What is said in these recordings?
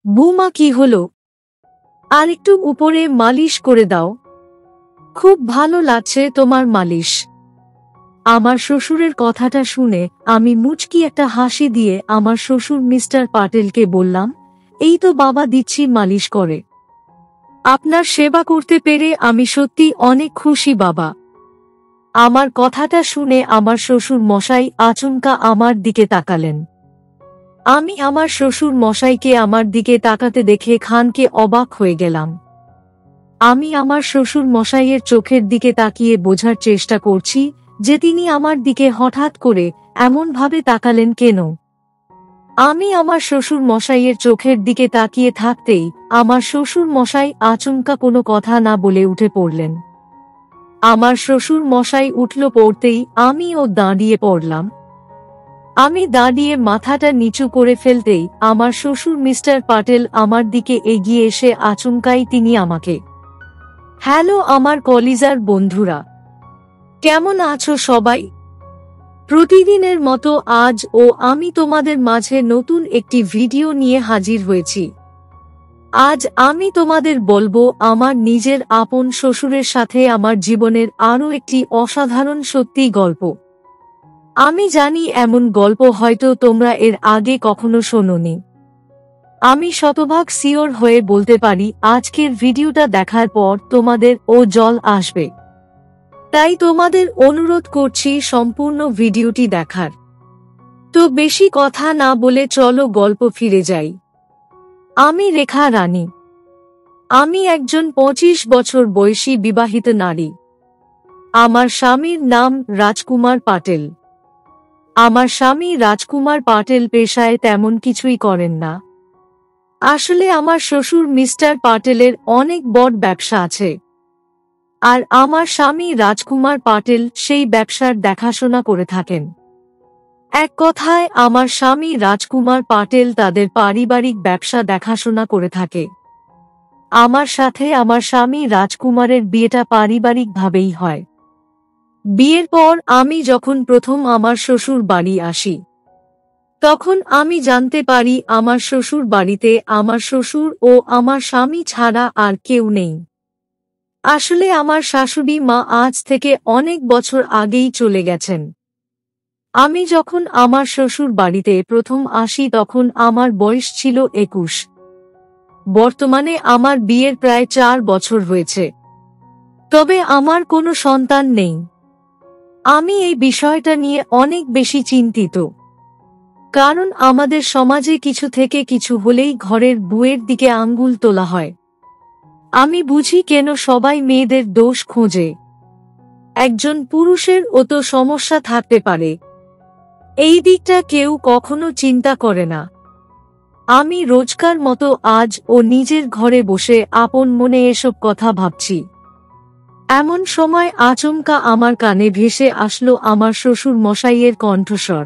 বৌমা কি হলো? আরেকটু উপরে মালিশ করে দাও। খুব ভালো লাগছে তোমার মালিশ। আমার শ্বশুরের কথাটা শুনে আমি মুচকি একটা হাসি দিয়ে আমার শ্বশুর মিস্টার পাটেলকে বললাম, এই তো বাবা দিচ্ছি মালিশ করে। আপনার সেবা করতে পেরে আমি সত্যি অনেক খুশি বাবা। আমার কথাটা শুনে আমার শ্বশুর মশাই আচমকা আমার দিকে তাকালেন। আমি আমার শ্বশুর মশাইকে আমার দিকে তাকাতে দেখে খানকে অবাক হয়ে গেলাম। আমি আমার শ্বশুর মশাইয়ের চোখের দিকে তাকিয়ে বোঝার চেষ্টা করছি যে তিনি আমার দিকে হঠাৎ করে এমনভাবে তাকালেন কেন। আমি আমার শ্বশুর মশাইয়ের চোখের দিকে তাকিয়ে থাকতেই আমার শ্বশুর মশাই আচমকা কোনো কথা না বলে উঠে পড়লেন। আমার শ্বশুর মশাই উঠল পড়তেই আমিও দাঁড়িয়ে পড়লাম। আমি দাঁড়িয়ে মাথাটা নিচু করে ফেলতেই আমার শ্বশুর মিস্টার পাটেল আমার দিকে এগিয়ে এসে আচমকাই তিনি আমাকে, হ্যালো আমার কলিজার বন্ধুরা, কেমন আছো সবাই? প্রতিদিনের মতো আজও আমি তোমাদের মাঝে নতুন একটি ভিডিও নিয়ে হাজির হয়েছি। আজ আমি তোমাদের বলবো আমার নিজের আপন শ্বশুরের সাথে আমার জীবনের আরও একটি অসাধারণ সত্যি গল্প। আমি জানি এমন গল্প হয়তো তোমরা এর আগে কখনো শোনোনি। আমি শতভাগ সিওর হয়ে বলতে পারি আজকের ভিডিওটা দেখার পর তোমাদের জল আসবে। তাই তোমাদের অনুরোধ করছি সম্পূর্ণ ভিডিওটি দেখার। তো বেশি কথা না বলে চলো গল্প ফিরে যাই। আমি রেখা রানী। আমি একজন 25 বছর বয়সী বিবাহিত নারী। আমার স্বামীর নাম রাজকুমার পাটেল। আমার স্বামী রাজকুমার পাটেল পেশায় তেমন কিছুই করেন না। আসলে আমার শ্বশুর মিস্টার পাটেলের অনেক বড় ব্যবসা আছে, আর আমার স্বামী রাজকুমার পাটেল সেই ব্যবসার দেখাশোনা করে থাকেন। এক কথায় আমার স্বামী রাজকুমার পাটেল তাদের পারিবারিক ব্যবসা দেখাশোনা করে থাকে। আমার সাথে আমার স্বামী রাজকুমারের বিয়েটা পারিবারিকভাবেই হয়। বিয়ের পর আমি যখন প্রথম আমার শ্বশুর বাড়ি আসি, তখন আমি জানতে পারি আমার শ্বশুর বাড়িতে আমার শ্বশুর ও আমার স্বামী ছাড়া আর কেউ নেই। আসলে আমার শাশুড়ি মা আজ থেকে অনেক বছর আগেই চলে গেছেন। আমি যখন আমার শ্বশুর বাড়িতে প্রথম আসি তখন আমার বয়স ছিল 21। বর্তমানে আমার বিয়ের প্রায় 4 বছর হয়েছে, তবে আমার কোনো সন্তান নেই। আমি এই বিষয়টা নিয়ে অনেক বেশি চিন্তিত, কারণ আমাদের সমাজে কিছু থেকে কিছু হলেই ঘরের বউয়ের দিকে আঙ্গুল তোলা হয়। আমি বুঝি কেন সবাই মেয়েদের দোষ খোঁজে। একজন পুরুষের তো সমস্যা থাকতে পারে, এই দিকটা কেউ কখনো চিন্তা করে না। আমি রোজকার মতো আজ নিজের ঘরে বসে আপন মনে এসব কথা ভাবছি। এমন সময় আচমকা আমার কানে ভেসে আসলো আমার শ্বশুর মশাইয়ের কণ্ঠস্বর।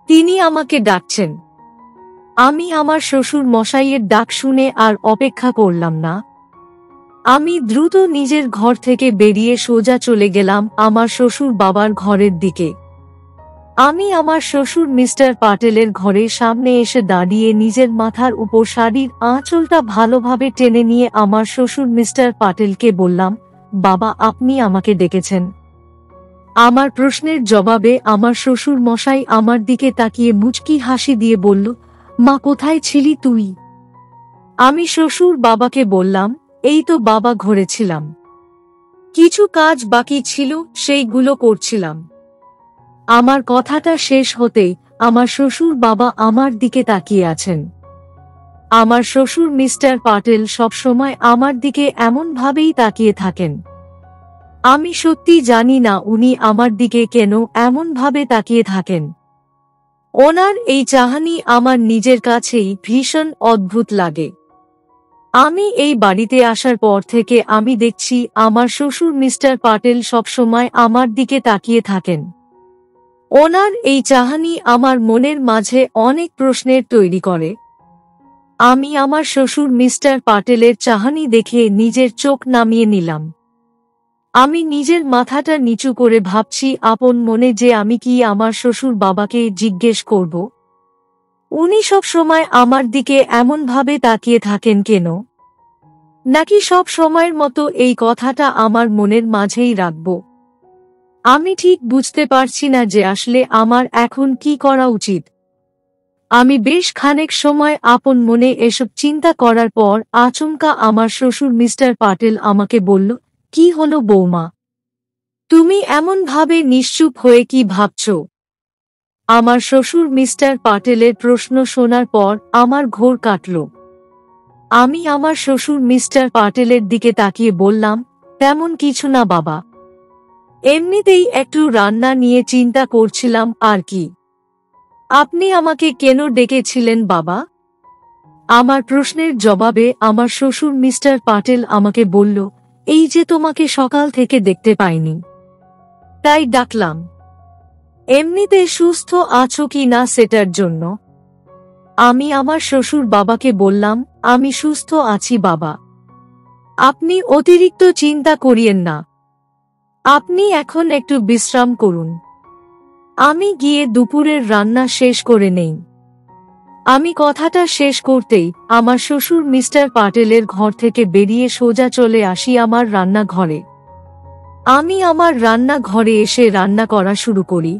তিনি আমাকে ডাকছেন। আমি আমার শ্বশুর মশাইয়ের ডাক শুনে আর অপেক্ষা করলাম না। আমি দ্রুত নিজের ঘর থেকে বেরিয়ে সোজা চলে গেলাম আমার শ্বশুর বাবার ঘরের দিকে। আমি আমার শ্বশুর মিস্টার পাটেলের ঘরের সামনে এসে দাঁড়িয়ে নিজের মাথার উপর শাড়ির আঁচলটা ভালোভাবে টেনে নিয়ে আমার শ্বশুর মিস্টার পাটেলকে বললাম, বাবা আপনি আমাকে ডেকেছেন? আমার প্রশ্নের জবাবে আমার শ্বশুর মশাই আমার দিকে তাকিয়ে মুচকি হাসি দিয়ে বলল, মা কোথায় ছিলি তুই? আমি শ্বশুর বাবাকে বললাম, এই তো বাবা ঘরে ছিলাম, কিছু কাজ বাকি ছিল সেইগুলো করছিলাম। আমার কথাটা শেষ হতেই আমার শ্বশুর বাবা আমার দিকে তাকিয়ে আছেন। আমার শ্বশুর মিস্টার পাটেল সবসময় আমার দিকে এমনভাবেই তাকিয়ে থাকেন। আমি সত্যি জানি না উনি আমার দিকে কেন এমনভাবে তাকিয়ে থাকেন। ওনার এই চাহনি আমার নিজের কাছেই ভীষণ অদ্ভুত লাগে। আমি এই বাড়িতে আসার পর থেকে আমি দেখছি আমার শ্বশুর মিস্টার পাটেল সবসময় আমার দিকে তাকিয়ে থাকেন। ওনার এই চাহনি আমার মনের মাঝে অনেক প্রশ্নের তৈরি করে। আমি আমার শ্বশুর মিস্টার পাটেলের চাহনি দেখে নিজের চোখ নামিয়ে নিলাম। আমি নিজের মাথাটা নিচু করে ভাবছি আপন মনে যে আমি কি আমার শ্বশুর বাবাকে জিজ্ঞেস করব। উনি সব সময় আমার দিকে এমন ভাবে তাকিয়ে থাকেন কেন? নাকি সব সময়ের মতো এই কথাটা আমার মনের মাঝেই রাখব? আমি ঠিক বুঝতে পারছি না যে আসলে আমার এখন কি করা উচিত। আমি বেশ খানেক সময় আপন মনে এসব চিন্তা করার পর আচমকা আমার শ্বশুর মিস্টার পাটেল আমাকে বলল, কি হলো বৌমা? তুমি এমন ভাবে নিশ্চুপ হয়ে কি ভাবছ? আমার শ্বশুর মিস্টার পাটেলের প্রশ্ন শোনার পর আমার ঘোর কাটল। আমি আমার শ্বশুর মিস্টার পাটেলের দিকে তাকিয়ে বললাম, তেমন কিছু না বাবা, এমনিতেই একটু রান্না নিয়ে চিন্তা করছিলাম আর কি। আপনি আমাকে কেন ডেকেছিলেন বাবা? আমার প্রশ্নের জবাবে আমার শ্বশুর মিস্টার পাটেল আমাকে বলল, এই যে তোমাকে সকাল থেকে দেখতে পাইনি, তাই ডাকলাম। এমনিতে সুস্থ আছো কি না সেটার জন্য। আমি আমার শ্বশুর বাবাকে বললাম, আমি সুস্থ আছি বাবা, আপনি অতিরিক্ত চিন্তা করিয়েন না, আপনি এখন একটু বিশ্রাম করুন, আমি গিয়ে দুপুরের রান্না শেষ করে নেই। আমি কথাটা শেষ করতেই আমার শ্বশুর মিস্টার পাটেলের ঘর থেকে বেরিয়ে সোজা চলে আসি আমার রান্নাঘরে। আমি আমার রান্নাঘরে এসে রান্না করা শুরু করি।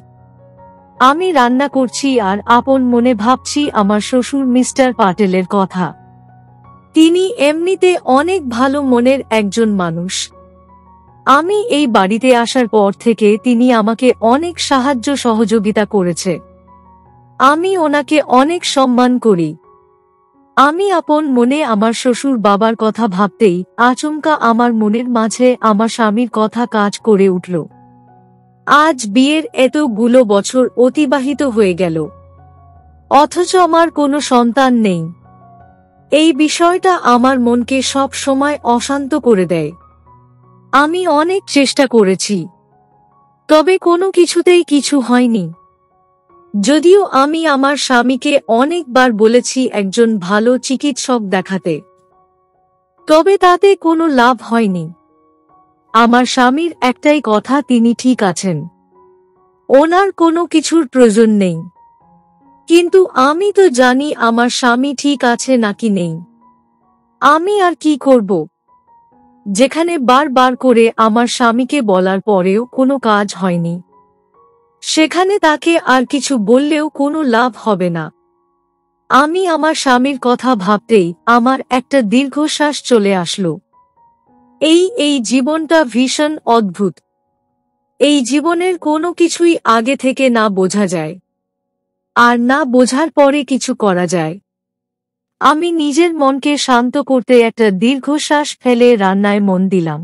আমি রান্না করছি আর আপন মনে ভাবছি আমার শ্বশুর মিস্টার পাটেলের কথা। তিনি এমনিতে অনেক ভালো মনের একজন মানুষ। আমি এই বাড়িতে আসার পর থেকে তিনি আমাকে অনেক সাহায্য সহযোগিতা করেছে। আমি ওনাকে অনেক সম্মান করি। আমি আপন মনে আমার শ্বশুর বাবার কথা ভাবতেই আচমকা আমার মনের মাঝে আমার স্বামীর কথা কাজ করে উঠল। আজ বিয়ের এতগুলো বছর অতিবাহিত হয়ে গেল, অথচ আমার কোনো সন্তান নেই। এই বিষয়টা আমার মনকে সব সময় অশান্ত করে দেয়। আমি অনেক চেষ্টা করেছি, তবে কোনো কিছুতেই কিছু হয়নি। যদিও আমি আমার স্বামীকে অনেকবার বলেছি একজন ভালো চিকিৎসক দেখাতে, তবে তাতে কোনো লাভ হয়নি। আমার স্বামীর একটাই কথা, তিনি ঠিক আছেন, ওনার কোনো কিছুর প্রয়োজন নেই। কিন্তু আমি তো জানি আমার স্বামী ঠিক আছে নাকি নেই। আমি আর কি করব? যেখানে বারবার করে আমার স্বামীকে বলার পরেও কোনো কাজ হয়নি, সেখানে তাকে আর কিছু বললেও কোনো লাভ হবে না। আমি আমার স্বামীর কথা ভাবতেই আমার একটা দীর্ঘশ্বাস চলে আসলো। এই জীবনটা ভীষণ অদ্ভুত। এই জীবনের কোনো কিছুই আগে থেকে না বোঝা যায়, আর না বোঝার পরে কিছু করা যায়। আমি নিজের মনকে শান্ত করতে একটা দীর্ঘশ্বাস ফেলে রান্নায় মন দিলাম।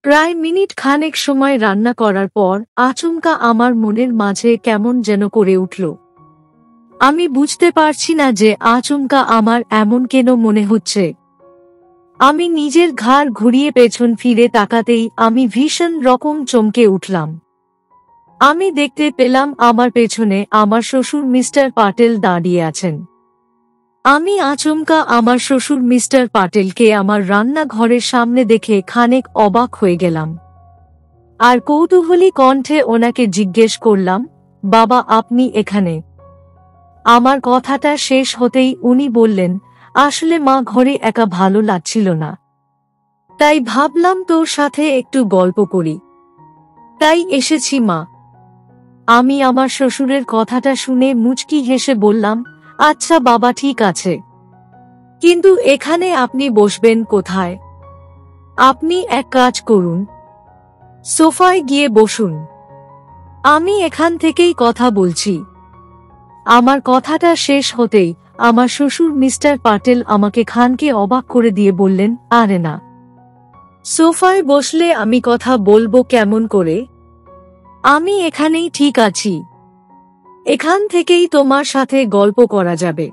প্রায় মিনিট খানেক সময় রান্না করার পর আচমকা আমার মনের মাঝে কেমন যেন করে উঠল। আমি বুঝতে পারছি না যে আচমকা আমার এমন কেন মনে হচ্ছে। আমি নিজের ঘাড় ঘুরিয়ে পেছন ফিরে তাকাতেই আমি ভীষণ রকম চমকে উঠলাম। আমি দেখতে পেলাম আমার পেছনে আমার শ্বশুর মিস্টার পাটেল দাঁড়িয়ে আছেন। আমি আচমকা আমার শ্বশুর মিস্টার পাটেলকে আমার রান্নাঘরের সামনে দেখে খানিক অবাক হয়ে গেলাম, আর কৌতূহলী কণ্ঠে ওনাকে জিজ্ঞেস করলাম, বাবা আপনি এখানে? আমার কথাটা শেষ হতেই উনি বললেন, আসলে মা ঘরে একা ভালো লাগছিল না, তাই ভাবলাম তোর সাথে একটু গল্প করি, তাই এসেছি মা। আমি আমার শ্বশুরের কথাটা শুনে মুচকি হেসে বললাম, আচ্ছা বাবা ঠিক আছে, কিন্তু এখানে আপনি বসবেন কোথায়? আপনি এক কাজ করুন, সোফায় গিয়ে বসুন, আমি এখান থেকেই কথা বলছি। আমার কথাটা শেষ হতেই আমার শ্বশুর মিস্টার পাটেল আমাকে খানকে অবাক করে দিয়ে বললেন, আরে না, সোফায় বসলে আমি কথা বলবো কেমন করে? আমি এখানেই ঠিক আছি, এখান থেকেই তোমার সাথে গল্প করা যাবে।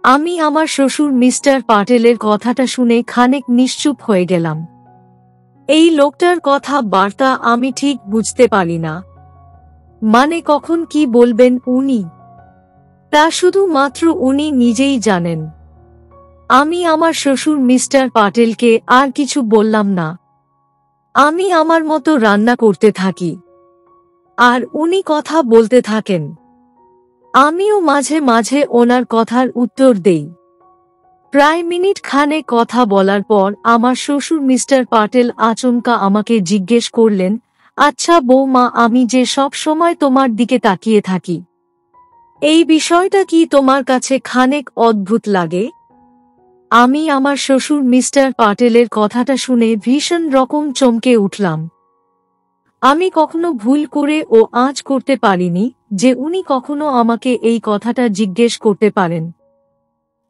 আমি আমার শ্বশুর মিস্টার পাটেলের কথাটা শুনে খানিক নিশ্চুপ হয়ে গেলাম। এই লোকটার কথা বার্তা আমি ঠিক বুঝতে পারি না, মানে কখন কি বলবেন উনি, তা শুধুমাত্র উনি নিজেই জানেন। আমি আমার শ্বশুর মিস্টার পাটেলকে আর কিছু বললাম না। আমি আমার মতো রান্না করতে থাকি, আর উনি কথা বলতে থাকেন। আমিও মাঝে মাঝে ওনার কথার উত্তর দেই। প্রায় মিনিট খানে কথা বলার পর আমার শ্বশুর মিস্টার পাটেল আচমকা আমাকে জিজ্ঞেস করলেন, আচ্ছা বৌমা, আমি যে সব সময় তোমার দিকে তাকিয়ে থাকি, এই বিষয়টা কি তোমার কাছে খানেক অদ্ভুত লাগে? আমি আমার শ্বশুর মিস্টার পাটেলের কথাটা শুনে ভীষণ রকম চমকে উঠলাম। আমি কখনো ভুল করে ও আঁচ করতে পারিনি যে উনি কখনো আমাকে এই কথাটা জিজ্ঞেস করতে পারেন।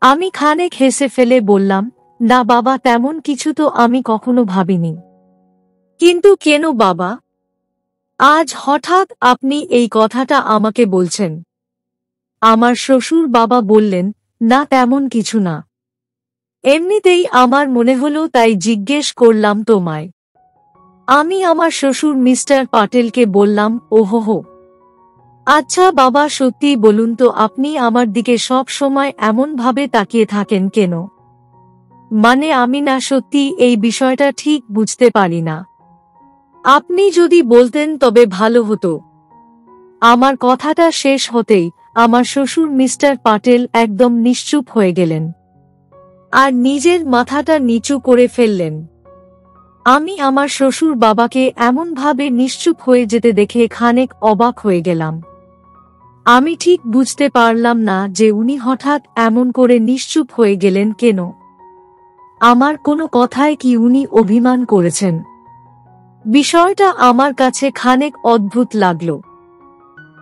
আমি খানেক হেসে ফেলে বললাম, না বাবা, তেমন কিছু তো আমি কখনো ভাবিনি। কিন্তু কেন বাবা, আজ হঠাৎ আপনি এই কথাটা আমাকে বলছেন? আমার শ্বশুর বাবা বললেন, না তেমন কিছু না, এমনিতেই আমার মনে হলো তাই জিজ্ঞেস করলাম তোমায়। আমি আমার শ্বশুর মিস্টার পাটেলকে বললাম, ওহো, আচ্ছা বাবা, সত্যি বলুন তো আপনি আমার দিকে সব সময় এমন ভাবে তাকিয়ে থাকেন কেন? মানে আমি না সত্যি এই বিষয়টা ঠিক বুঝতে পারি না। আপনি যদি বলতেন তবে ভালো হতো। আমার কথাটা শেষ হতেই আমার শ্বশুর মিস্টার পাটেল একদম নিশ্চুপ হয়ে গেলেন আর নিজের মাথাটা নিচু করে ফেললেন। আমি আমার শ্বশুর বাবাকে এমনভাবে নিশ্চুপ হয়ে যেতে দেখে খানেক অবাক হয়ে গেলাম। আমি ঠিক বুঝতে পারলাম না যে উনি হঠাৎ এমন করে নিশ্চুপ হয়ে গেলেন কেন। আমার কোনো কথায় কি উনি অভিমান করেছেন? বিষয়টা আমার কাছে খানেক অদ্ভুত লাগলো।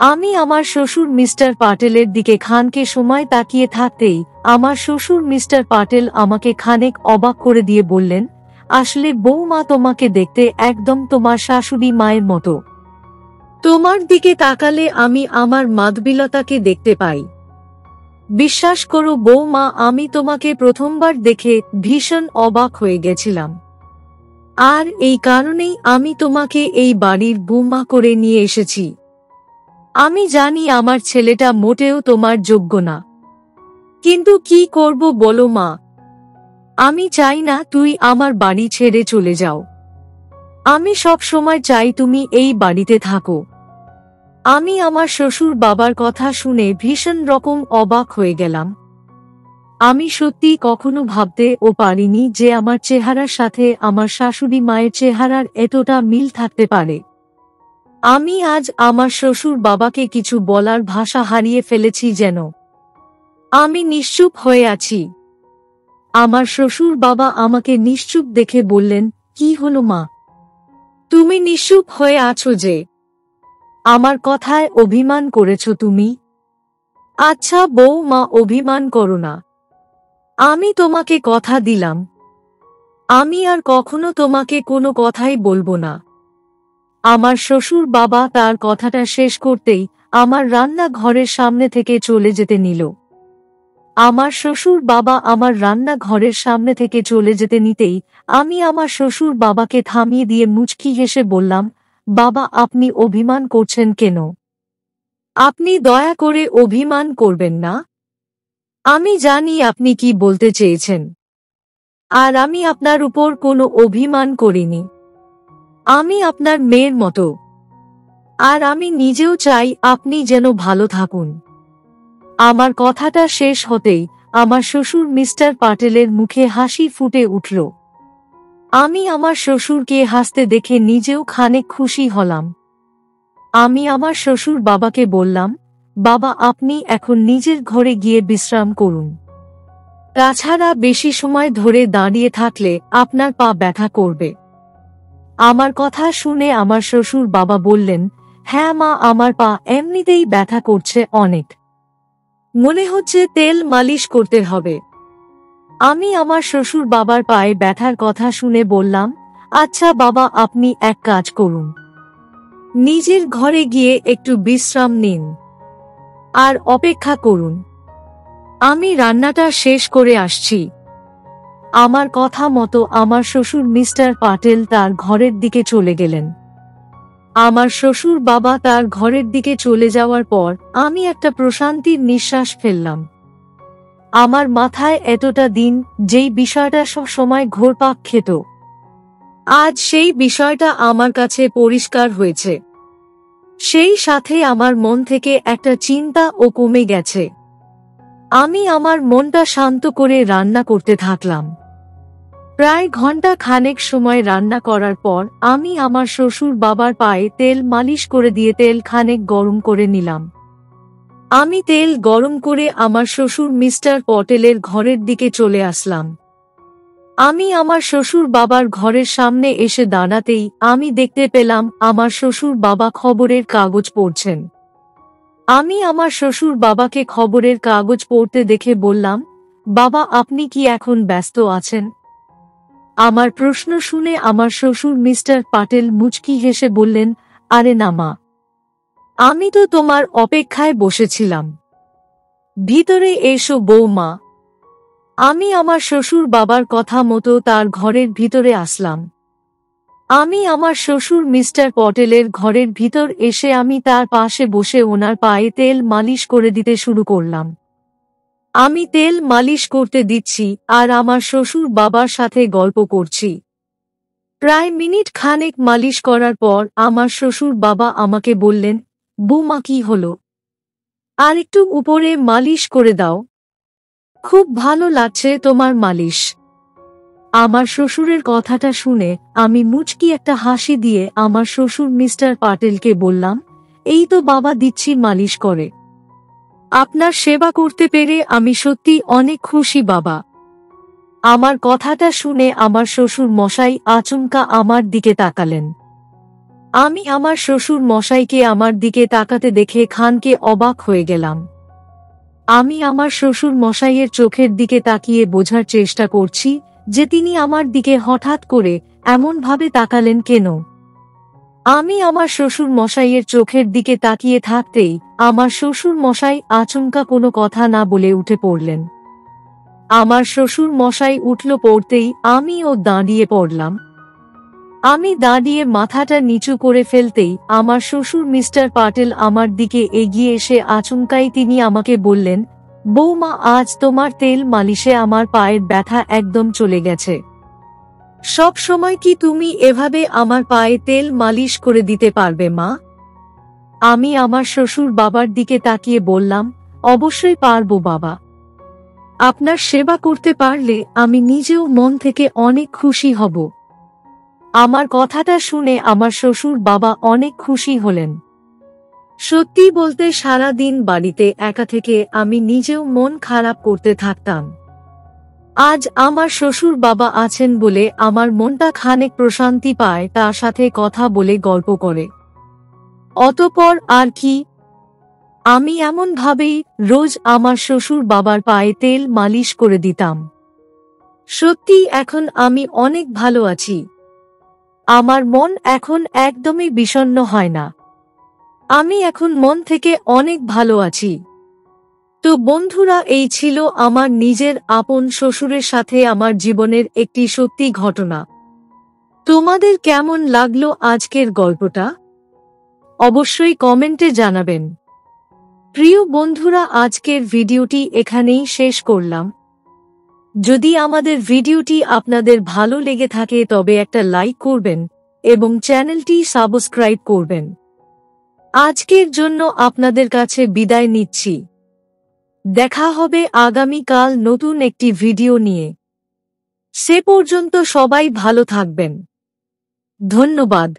আমি আমার শ্বশুর মিস্টার পাটেলের দিকে খানকে সময় তাকিয়ে থাকতেই আমার শ্বশুর মিস্টার পাটেল আমাকে খানেক অবাক করে দিয়ে বললেন, আসলে বৌমা, তোমাকে দেখতে একদম তোমার শাশুড়ি মায়ের মতো। তোমার দিকে তাকালে আমি আমার মাধবীলতাকে দেখতে পাই। বিশ্বাস করো বৌমা, আমি তোমাকে প্রথমবার দেখে ভীষণ অবাক হয়ে গেছিলাম। আর এই কারণেই আমি তোমাকে এই বাড়ির বৌমা করে নিয়ে এসেছি। আমি জানি আমার ছেলেটা মোটেও তোমার যোগ্য না, কিন্তু কি করব বলো মা, আমি চাই না তুই আমার বাড়ি ছেড়ে চলে যাও। আমি সব সময় চাই তুমি এই বাড়িতে থাকো। আমি আমার শ্বশুর বাবার কথা শুনে ভীষণ রকম অবাক হয়ে গেলাম। আমি সত্যি কখনো ভাবতেও পারিনি যে আমার চেহারার সাথে আমার শাশুড়ি মায়ের চেহারার এতটা মিল থাকতে পারে। আমি আজ আমার শ্বশুর বাবাকে কিছু বলার ভাষা হারিয়ে ফেলেছি যেন। আমি নিশ্চুপ হয়ে আছি। আমার শ্বশুর বাবা আমাকে নিশ্চুপ দেখে বললেন, কি হলো মা, তুমি নিশ্চুপ হয়ে আছো যে? আমার কথায় অভিমান করেছো তুমি? আচ্ছা বৌমা, অভিমান করো না। আমি তোমাকে কথা দিলাম, আমি আর কখনো তোমাকে কোনো কথাই বলবো না। আমার শ্বশুর বাবা তার কথাটা শেষ করতেই আমার রান্নাঘরের সামনে থেকে চলে যেতে নিল। আমার শ্বশুর বাবা আমার রান্নাঘরের সামনে থেকে চলে যেতে নিতেই আমি আমার শ্বশুর বাবাকে থামিয়ে দিয়ে মুচকি হেসে বললাম, বাবা, আপনি অভিমান করছেন কেন? আপনি দয়া করে অভিমান করবেন না। আমি জানি আপনি কি বলতে চেয়েছেন, আর আমি আপনার উপর কোনো অভিমান করিনি। আমি আপনার মেয়ের মতো, আর আমি নিজেও চাই আপনি যেন ভালো থাকুন। আমার কথাটা শেষ হতেই আমার শ্বশুর মিস্টার পাটেলের মুখে হাসি ফুটে উঠল। আমি আমার শ্বশুরকে হাসতে দেখে নিজেও খানিক খুশি হলাম। আমি আমার শ্বশুর বাবাকে বললাম, বাবা, আপনি এখন নিজের ঘরে গিয়ে বিশ্রাম করুন। তাছাড়া বেশি সময় ধরে দাঁড়িয়ে থাকলে আপনার পা ব্যথা করবে। আমার কথা শুনে আমার শ্বশুর বাবা বললেন, হ্যাঁ মা, আমার পা এমনিতেই ব্যথা করছে অনেক, মনে হচ্ছে তেল মালিশ করতে হবে। আমি আমার শ্বশুর বাবার পায়ে ব্যথার কথা শুনে বললাম, আচ্ছা বাবা, আপনি এক কাজ করুন, নিজের ঘরে গিয়ে একটু বিশ্রাম নিন আর অপেক্ষা করুন, আমি রান্নাটা শেষ করে আসছি। আমার কথা মতো আমার শ্বশুর মিস্টার পাটেল তার ঘরের দিকে চলে গেলেন। আমার শ্বশুর বাবা তার ঘরের দিকে চলে যাওয়ার পর আমি একটা প্রশান্তির নিঃশ্বাস ফেললাম। আমার মাথায় এতটা দিন যেই বিষয়টা সব সময় ঘুরপাক খেত, আজ সেই বিষয়টা আমার কাছে পরিষ্কার হয়েছে। সেই সাথে আমার মন থেকে একটা চিন্তা ও কমে গেছে। আমি আমার মনটা শান্ত করে রান্না করতে থাকলাম। প্রায় ঘন্টা খানেক সময় রান্না করার পর আমি আমার শ্বশুর বাবার পায়ে তেল মালিশ করে দিয়ে তেল খানেক গরম করে নিলাম। আমি তেল গরম করে আমার শ্বশুর মিস্টার পটেলের ঘরের দিকে চলে আসলাম। আমি আমার শ্বশুর বাবার ঘরের সামনে এসে দাঁড়াতেই আমি দেখতে পেলাম আমার শ্বশুর বাবা খবরের কাগজ পড়ছেন। আমি আমার শ্বশুর বাবাকে খবরের কাগজ পড়তে দেখে বললাম, বাবা, আপনি কি এখন ব্যস্ত আছেন? আমার প্রশ্ন শুনে আমার শ্বশুর মিস্টার পাটেল মুচকি হেসে বললেন, আরে না মা, আমি তো তোমার অপেক্ষায় বসেছিলাম। ভিতরে এসো বৌমা। আমি আমার শ্বশুর বাবার কথা মতো তার ঘরের ভিতরে আসলাম। আমি আমার শ্বশুর মিস্টার পটেলের ঘরের ভিতর এসে আমি তার পাশে বসে ওনার পায়ে তেল মালিশ করে দিতে শুরু করলাম। আমি তেল মালিশ করতে দিচ্ছি আর আমার শ্বশুর বাবার সাথে গল্প করছি। প্রায় মিনিট খানেক মালিশ করার পর আমার শ্বশুর বাবা আমাকে বললেন, বৌমা, কি হলো? আর একটু উপরে মালিশ করে দাও। খুব ভালো লাগছে তোমার মালিশ। আমার শ্বশুরের কথাটা শুনে আমি মুচকি একটা হাসি দিয়ে আমার শ্বশুর মিস্টার পাটেলকে বললাম, এই তো বাবা দিচ্ছি মালিশ করে। আপনার সেবা করতে পেরে আমি সত্যি অনেক খুশি বাবা। আমার কথাটা শুনে আমার শ্বশুর মশাই আচমকা আমার দিকে তাকালেন। আমি আমার শ্বশুর মশাইকে আমার দিকে তাকাতে দেখে খানকে অবাক হয়ে গেলাম। আমি আমার শ্বশুর মশাইয়ের চোখের দিকে তাকিয়ে বোঝার চেষ্টা করছি যে তিনি আমার দিকে হঠাৎ করে এমনভাবে তাকালেন কেন। আমি আমার শ্বশুর মশাইয়ের চোখের দিকে তাকিয়ে থাকতেই আমার শ্বশুর মশাই আচমকা কোনো কথা না বলে উঠে পড়লেন। আমার শ্বশুর মশাই উঠল পড়তেই আমিও দাঁড়িয়ে পড়লাম। আমি দাঁড়িয়ে মাথাটা নিচু করে ফেলতেই আমার শ্বশুর মিস্টার পাটেল আমার দিকে এগিয়ে এসে আচমকাই তিনি আমাকে বললেন, বৌমা, আজ তোমার তেল মালিশে আমার পায়ের ব্যথা একদম চলে গেছে। সব সময় কি তুমি এভাবে আমার পায়ে তেল মালিশ করে দিতে পারবে মা? আমি আমার শ্বশুর বাবার দিকে তাকিয়ে বললাম, অবশ্যই পারবো বাবা। আপনার সেবা করতে পারলে আমি নিজেও মন থেকে অনেক খুশি হব। আমার কথাটা শুনে আমার শ্বশুর বাবা অনেক খুশি হলেন। সত্যি বলতে সারা দিন বাড়িতে একা থেকে আমি নিজেও মন খারাপ করতে থাকতাম। আজ আমার শ্বশুর বাবা আছেন বলে আমার মনটা খানিক প্রশান্তি পায় তার সাথে কথা বলে গল্প করে। অতঃপর আর কি, আমি এমনভাবেই রোজ আমার শ্বশুর বাবার পায়ে তেল মালিশ করে দিতাম। সত্যি এখন আমি অনেক ভালো আছি। আমার মন এখন একদমই বিষণ্ণ হয় না। আমি এখন মন থেকে অনেক ভালো আছি। তো বন্ধুরা, এই ছিল আমার নিজের আপন শ্বশুরের সাথে আমার জীবনের একটি সত্যি ঘটনা। তোমাদের কেমন লাগলো আজকের গল্পটা? অবশ্যই কমেন্টে জানাবেন। প্রিয় বন্ধুরা, আজকের ভিডিওটি এখানেই শেষ করলাম। যদি আমাদের ভিডিওটি আপনাদের ভালো লেগে থাকে তবে একটা লাইক করবেন এবং চ্যানেলটি সাবস্ক্রাইব করবেন। আজকের জন্য আপনাদের কাছে বিদায় নিচ্ছি। দেখা হবে আগামীকাল নতুন একটি ভিডিও নিয়ে। সে পর্যন্ত সবাই ভালো থাকবেন। ধন্যবাদ।